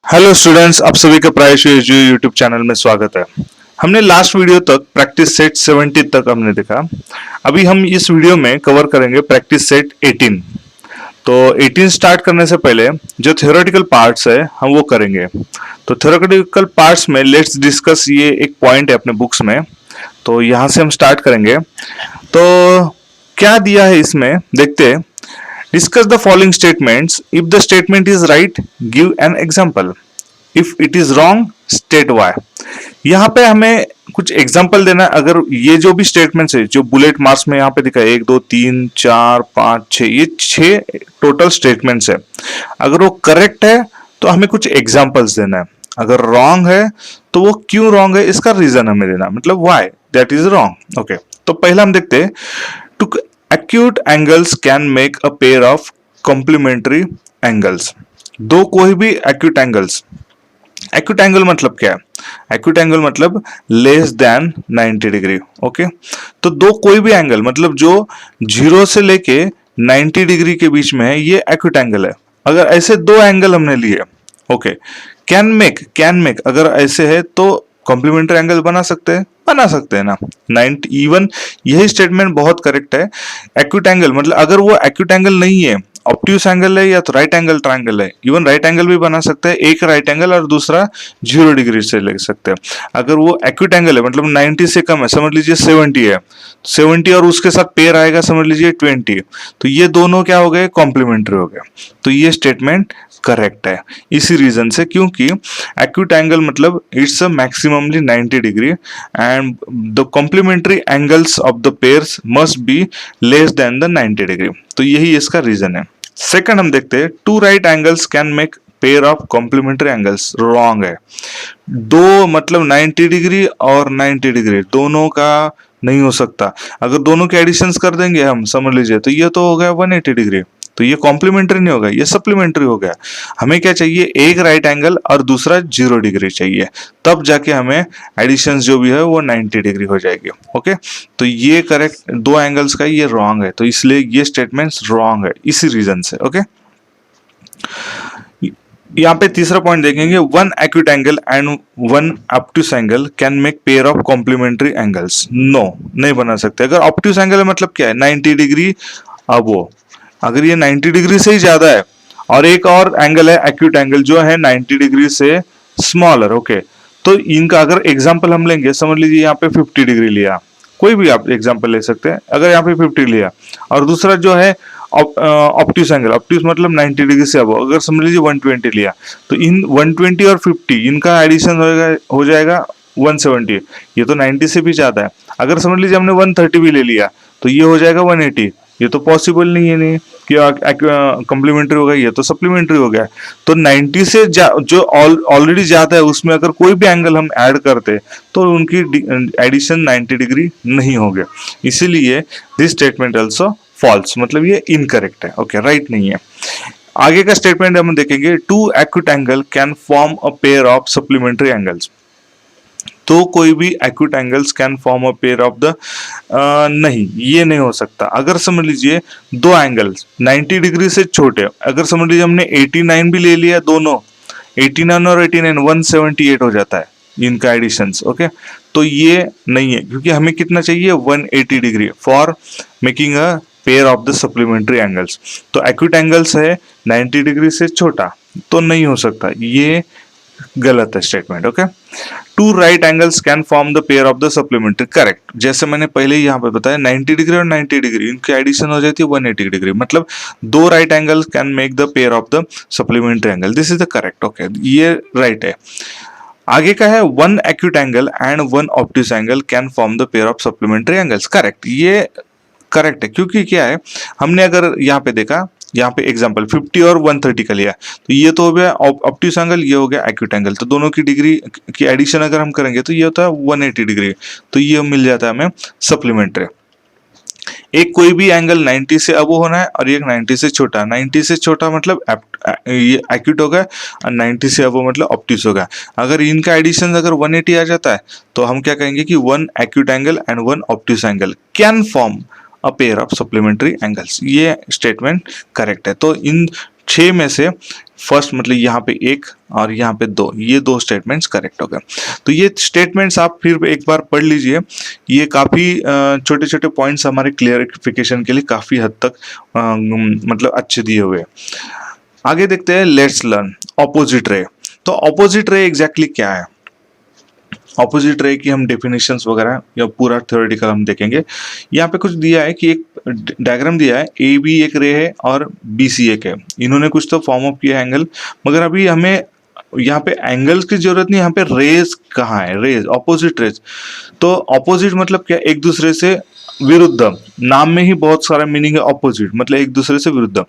Hello students, आप सभी का प्रायश यूट्यूब चैनल में स्वागत है। हमने लास्ट वीडियो तक प्रैक्टिस सेट 70 तक हमने देखा। अभी हम इस वीडियो में कवर करेंगे प्रैक्टिस सेट 18। तो 18 स्टार्ट करने से पहले जो थ्योरेटिकल पार्ट्स है हम वो करेंगे। तो थ्योरेटिकल पार्ट्स में लेट्स डिस्कस, ये एक पॉइंट है अपने बुक्स में, तो यहाँ से हम स्टार्ट करेंगे। तो क्या दिया है इसमें देखते हैं। Discuss the following statements. If the statement is right, give an example. If it is wrong, state why. यहाँ पे हमें कुछ एग्जाम्पल देना है। अगर ये जो भी स्टेटमेंट्स है जो बुलेट मार्क्स में यहाँ पे दिखा है 1 2 3 4 5 6, ये 6 टोटल स्टेटमेंट्स है। अगर वो करेक्ट है तो हमें कुछ एग्जाम्पल्स देना है। अगर रॉन्ग है तो वो क्यों रॉन्ग है इसका रीजन हमें देना, मतलब why that is wrong. Okay, तो पहला हम देखते हैं। Two acute angles can make a pair of complementary angles. दो कोई भी acute angles, acute angle मतलब क्या है? acute angle मतलब less than 90 डिग्री। ओके, तो दो कोई भी एंगल मतलब जो 0 से लेके 90 डिग्री के बीच में है, ये acute angle है। अगर ऐसे दो एंगल हमने लिए, ओके, कैन मेक अगर ऐसे है तो कॉम्प्लीमेंट्री एंगल बना सकते हैं ना। 90 इवन यही स्टेटमेंट बहुत करेक्ट है। एक्यूट एंगल मतलब अगर वो एक्यूट एंगल नहीं है, ऑब्ट्यूस एंगल है या तो राइट एंगल ट्रायंगल है, इवन राइट एंगल भी बना सकते हैं। एक राइट एंगल और दूसरा 0 डिग्री से ले सकते हैं। अगर वो एक्यूट एंगल है मतलब 90 से कम है, समझ लीजिए 70 है, 70 और उसके साथ पेयर आएगा समझ लीजिए 20, तो ये दोनों क्या हो गए? कॉम्प्लीमेंट्री हो गए। तो ये स्टेटमेंट करेक्ट है इसी रीजन से, क्योंकि एक्यूट एंगल मतलब it's a maximally 90 degree and the complementary angles of the pairs must be less than the 90 degree. तो यही इसका रीजन है। सेकंड हम देखते हैं, two right angles can make pair of complementary angles. Wrong है। दो मतलब 90 डिग्री और 90 डिग्री दोनों का नहीं हो सकता। अगर दोनों के एडिशंस कर देंगे हम, समझ लीजिए, तो ये तो हो गया 180 डिग्री, तो ये कॉम्प्लीमेंट्री नहीं होगा, ये सप्लीमेंट्री हो गया। हमें क्या चाहिए? एक राइट एंगल और दूसरा 0 डिग्री चाहिए, तब जाके हमें एडिशन जो भी है वो 90 डिग्री हो जाएगी। ओके, तो ये करेक्ट, दो एंगल्स का ये रॉन्ग है, तो इसलिए ये स्टेटमेंट रॉन्ग है इसी रीजन से। ओके, यहाँ पे तीसरा पॉइंट देखेंगे, one acute angle and one obtuse angle can make pair of complementary angles. No, नहीं बना सकते। अगर ऑब्ट्यूस एंगल है मतलब क्या है? 90 डिग्री अबो। अगर ये 90 डिग्री से ही ज्यादा है और एक और एंगल है एक्यूट एंगल जो है 90 डिग्री से स्मॉलर, ओके, तो इनका अगर एग्जांपल हम लेंगे, समझ लीजिए यहाँ पे 50 डिग्री लिया, कोई भी आप एग्जांपल ले सकते हैं। अगर यहाँ पे 50 लिया और दूसरा जो है ऑब्ट्यूस एंगल, ऑब्ट्यूस मतलब 90 डिग्री से अब, अगर समझ लीजिए 120 लिया, तो इन 120 और 50 इनका एडिशन हो जाएगा 170। ये तो 90 से भी ज्यादा है। अगर समझ लीजिए हमने 130 भी ले लिया तो ये हो जाएगा 180। ये तो पॉसिबल नहीं है, नहीं कि कॉम्प्लीमेंट्री हो गया, ये तो सप्लीमेंट्री हो गया। तो 90 से जो ऑलरेडी ज्यादा है उसमें अगर कोई भी एंगल हम ऐड करते तो उनकी एडिशन 90 डिग्री नहीं हो गया। इसीलिए दिस स्टेटमेंट ऑल्सो फॉल्स, मतलब ये इनकरेक्ट है। ओके, राइट नहीं है। आगे का स्टेटमेंट हम देखेंगे, two acute angle can form a pair of supplementary angles. तो कोई भी acute angles can form a pair of the, नहीं, ये नहीं हो सकता। अगर समझ लीजिए दो एंगल्स 90 डिग्री से छोटे, अगर समझ लीजिए हमने 89 भी ले लिया, दोनों 89 और 89 178 हो जाता है इनका एडिशंस। ओके, तो ये नहीं है, क्योंकि हमें कितना चाहिए? 180 degree for making a pair of the supplementary angles. तो एक्यूट एंगल्स है 90 डिग्री से छोटा, तो नहीं हो सकता, ये गलत है statement. Okay, two right angles can form the pair of the supplementary, correct. जैसे मैंने पहले ही यहाँ पे बताया 90 डिग्री और 90 डिग्री इनकी एडिशन हो जाती है 180 डिग्री, मतलब दो right angles can make the pair of the supplementary angle. This is the correct. Okay, ये राइट है। आगे का है, one acute angle and one obtuse angle can form the pair of supplementary angles, correct. ये correct है, क्योंकि क्या है, हमने अगर यहाँ पे देखा, यहाँ पे एग्जांपल 50 और 130 का लिया, तो ये तो हो गया ऑब्ट्यूस एंगल, ये हो गया एक्यूट एंगल, तो दोनों की डिग्री की एडिशन अगर हम करेंगे तो ये होता है 180 डिग्री, तो ये मिल जाता है हमें सप्लीमेंट्री। एक कोई भी एंगल 90 से अब होना है और एक 90 से छोटा। 90 से छोटा मतलब ये एक्यूट हो गया और 90 से अब मतलब ऑब्ट्यूस हो गया। अगर इनका एडिशन अगर 180 आ जाता है तो हम क्या कहेंगे कि one acute angle and one obtuse angle can form a pair of supplementary angles. ये स्टेटमेंट करेक्ट है। तो इन 6 में से फर्स्ट मतलब यहाँ पे 1 और यहाँ पे 2, ये 2 स्टेटमेंट्स करेक्ट हो गए। तो ये स्टेटमेंट्स आप फिर एक बार पढ़ लीजिए, ये काफ़ी छोटे छोटे पॉइंट्स हमारे क्लियरिफिकेशन के लिए काफ़ी हद तक मतलब अच्छे दिए हुए हैं। आगे देखते हैं, लेट्स लर्न ऑपोजिट रे। तो ऑपोजिट रे एग्जैक्टली क्या है? ऑपोजिट रे की हम डेफिनेशंस वगैरह या पूरा थ्योरेटिकल हम देखेंगे। यहाँ पे कुछ दिया है कि एक डायग्राम दिया है, ए बी एक रे है और बी सी एक है। इन्होंने कुछ तो फॉर्म अप किया है एंगल, मगर अभी हमें यहाँ पे एंगल्स की जरूरत नहीं, यहाँ पे रेज कहाँ है? Rays, opposite rays. तो ऑपोजिट मतलब क्या? एक दूसरे से विरुद्ध। नाम में ही बहुत सारा मीनिंग है ऑपोजिट, मतलब एक दूसरे से विरुद्ध।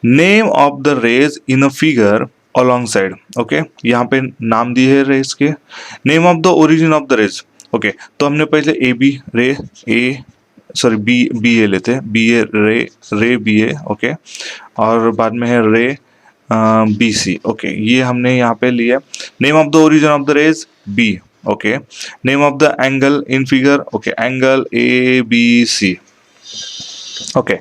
Name of the rays in a figure alongside. Okay, यहाँ पे नाम दिए है रेज के। Name of the origin of the rays. Okay, तो हमने पहले ए बी रे ए सॉरी बी ए लेते हैं, बी ए रे बी ए। ओके, और बाद में है रे बी सी। ओके, ये हमने यहाँ पे लिया। Name of the origin of the rays B. Okay, name of the angle in figure. Okay, angle A B C. Okay,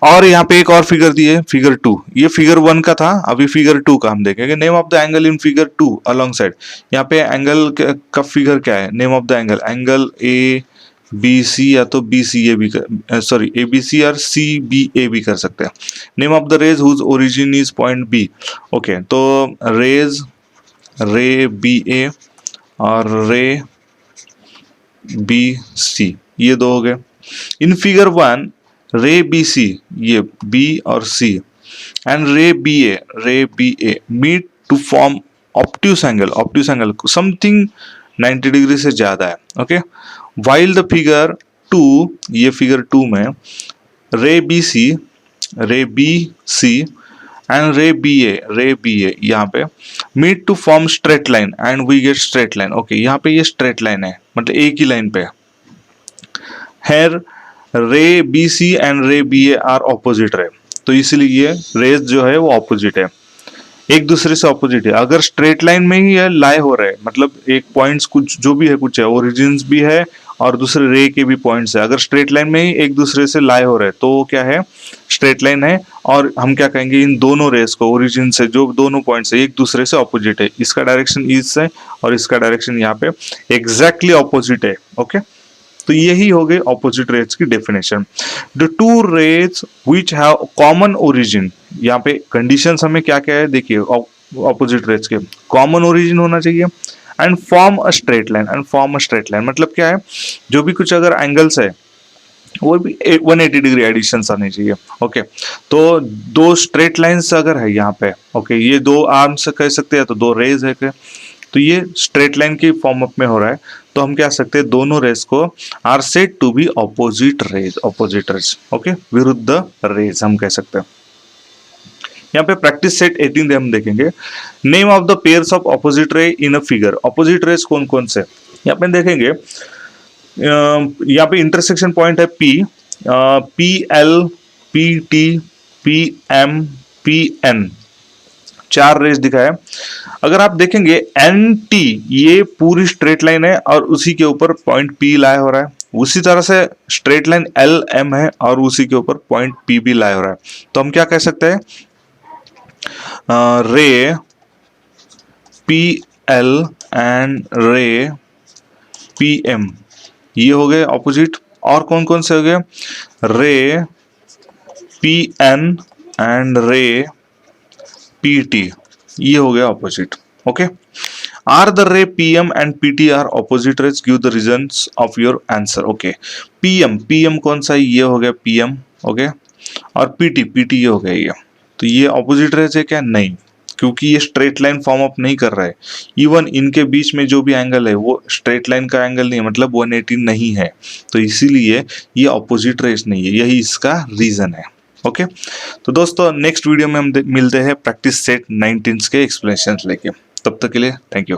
और यहाँ पे एक और फिगर दी है, फिगर 2। ये फिगर 1 का था, अभी फिगर 2 का हम देखेंगे। Name of the angle in figure 2 alongside. यहाँ पे एंगल का फिगर क्या है? Name of the angle, angle A B C, या तो बी सी ए भी सॉरी ए बी सी और सी बी ए भी कर सकते हैं। Name of the rays whose origin is point B. Okay, तो रेज रे बी ए और रे बी सी, ये 2 हो गए। इन फिगर 1 रे बी सी, ये बी और C, and ray B A meet to form obtuse angle. Obtuse angle something 90 degree से ज्यादा है। ओके, वाइल द फिगर 2, ये फिगर 2 में ray B C and ray B A यहाँ पे meet to form straight line and we get straight line. Okay, यहाँ पे ये स्ट्रेट लाइन है, मतलब एक ही लाइन पे है। हेयर रे B C and ray B A R opposite रे, तो इसलिए ये रेज जो है वो ऑपोजिट है, एक दूसरे से ऑपोजिट है। अगर स्ट्रेट लाइन में ही लाई हो रहे हैं, मतलब एक पॉइंट्स कुछ जो भी है, कुछ है, ओरिजिन्स भी है और दूसरे रे के भी पॉइंट्स है, अगर स्ट्रेट लाइन में ही एक दूसरे से लाई हो रहे हैं तो क्या है? स्ट्रेट लाइन है। और हम क्या कहेंगे? इन दोनों रेस को ओरिजिन से जो दोनों पॉइंट्स है एक दूसरे से ऑपोजिट है। इसका डायरेक्शन ईस्ट है और इसका डायरेक्शन यहाँ पे एग्जैक्टली ऑपोजिट है। ओके, तो यही हो गए ऑपोजिट रेज की definition. The two rays which have common origin, यहाँ पे कंडीशंस हमें क्या क्या है देखिए, ऑपोजिट रेज के कॉमन ओरिजिन होना चाहिए and form a straight line. मतलब क्या है? जो भी कुछ अगर एंगल्स है वो भी 180 डिग्री एडिशंस आने चाहिए। ओके, तो 2 स्ट्रेट लाइंस अगर है यहाँ पे, ओके, ये 2 आर्म्स कह सकते हैं, तो 2 रेज है, तो ये स्ट्रेट लाइन के फॉर्म अप में हो रहा है। तो हम क्या सकते हैं? दोनों रेज को are said to be opposite rays. Okay, विरुद्ध रेज हम कह सकते हैं। यहाँ पे प्रैक्टिस सेट 18 हम देखेंगे। Name of the pairs of opposite ray in a figure. Opposite rays कौन कौन से? यहाँ पे देखेंगे, यहाँ पे इंटरसेक्शन पॉइंट है P, P L, P T, P M, P N, 4 rays दिखाया। अगर आप देखेंगे एन टी, ये पूरी स्ट्रेट लाइन है और उसी के ऊपर पॉइंट पी लाई हो रहा है। उसी तरह से स्ट्रेट लाइन एल एम है और उसी के ऊपर पॉइंट पी भी लाई हो रहा है। तो हम क्या कह सकते हैं? रे P L and ray P M, ये हो गए ऑपोजिट। और कौन कौन से हो गए? Ray P N and ray P T, ये हो गया opposite. Okay, are the ray P M and P T are opposite rays? Give the reasons of your answer. Okay, P M कौन सा? ये हो गया पी एम। ओके, और P T ये हो गया ये। तो ये ऑपोजिट रेज है क्या? नहीं, क्योंकि ये स्ट्रेट लाइन फॉर्म अप नहीं कर रहा है। इवन इनके बीच में जो भी एंगल है वो स्ट्रेट लाइन का एंगल नहीं है, मतलब 180 नहीं है, तो इसीलिए ये ऑपोजिट रेज नहीं है, यही इसका रीजन है। ओके, तो दोस्तों नेक्स्ट वीडियो में हम मिलते हैं प्रैक्टिस सेट 19 के एक्सप्लेनेशन लेके। तब तक के लिए थैंक यू।